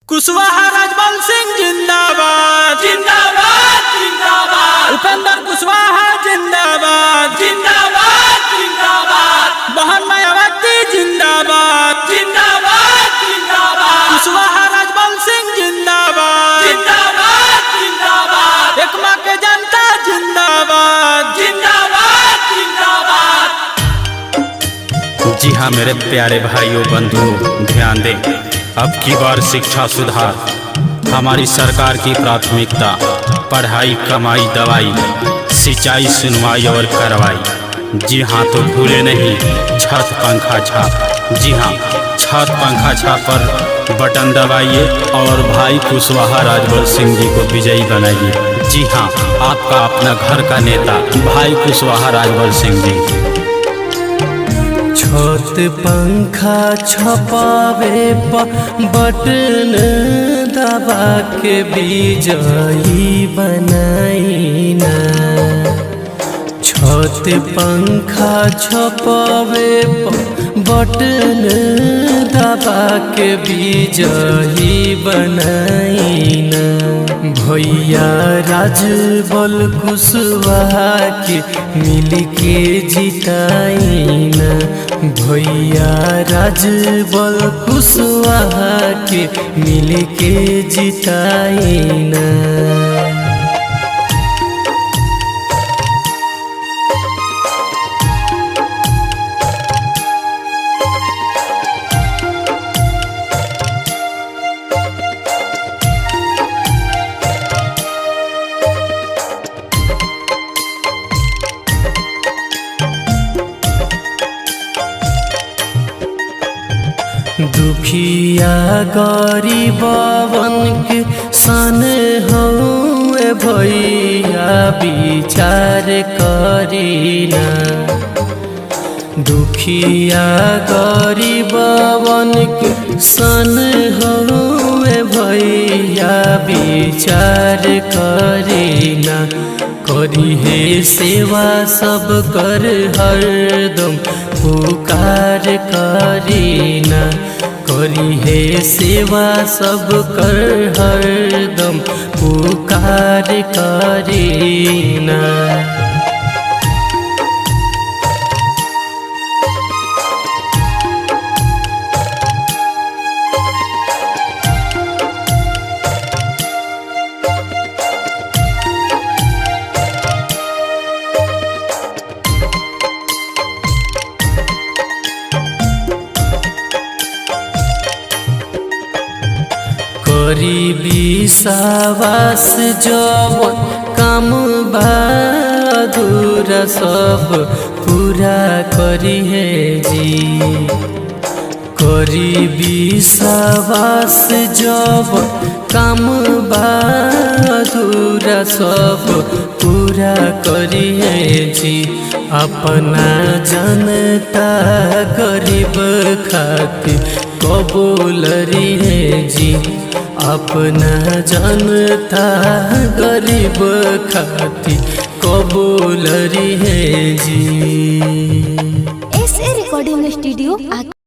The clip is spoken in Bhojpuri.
कुशवाहा राजबल सिंह जिंदाबाद जिंदाबाद जिंदाबाद। उपेंद्र कुशवाहा जिंदाबाद जिंदाबाद जिंदाबाद। बहन मायावती जिंदाबाद जिंदाबाद जिंदाबाद। कुशवाहा राजबल सिंह जिंदाबाद जिंदाबाद जिंदाबाद। एकमा के जनता जिंदाबाद जिंदाबाद जिंदाबाद। जी हाँ मेरे प्यारे भाइयों बंधुओं, ध्यान दें, अब की बार शिक्षा सुधार हमारी सरकार की प्राथमिकता। पढ़ाई, कमाई, दवाई, सिंचाई, सुनवाई और कार्रवाई। जी हाँ, तो भूले नहीं छत पंखा छाप। जी हाँ, छत पंखा छाप पर बटन दबाइए और भाई कुशवाहा राजबल सिंह जी को विजयी बनाइए। जी हाँ, आपका अपना घर का नेता भाई कुशवाहा राजबल सिंह जी। छत पंखा छपावे बटन दबा के विजयी बनाईना। छत पंखा छपावे बटन दबा के विजयी बनाईना। भैया राजबल कुशवाहा के मिल के जिताईना। भैया राजबल कुशवाहा के मिल के जिताईना। दुखिया गरीबवन के सन हउए भैया विचार करीना। दुखिया गरीबवन के सन हउए भैया विचार करीना। करी है सेवा सब कर हरदम पुकार करीना। करी है सेवा सब कर हरदम पुकार करीना। गरीबी सावास जवन काम बहादुर सब पूरा करी है जी। गरीबी सावास जवन काम बहादुर सब पूरा करी है जी। अपना जनता गरीब खातिर कबूलरी है जी। अपना जनता गरीब खातिर कबूलरी है जी। SA recording studio.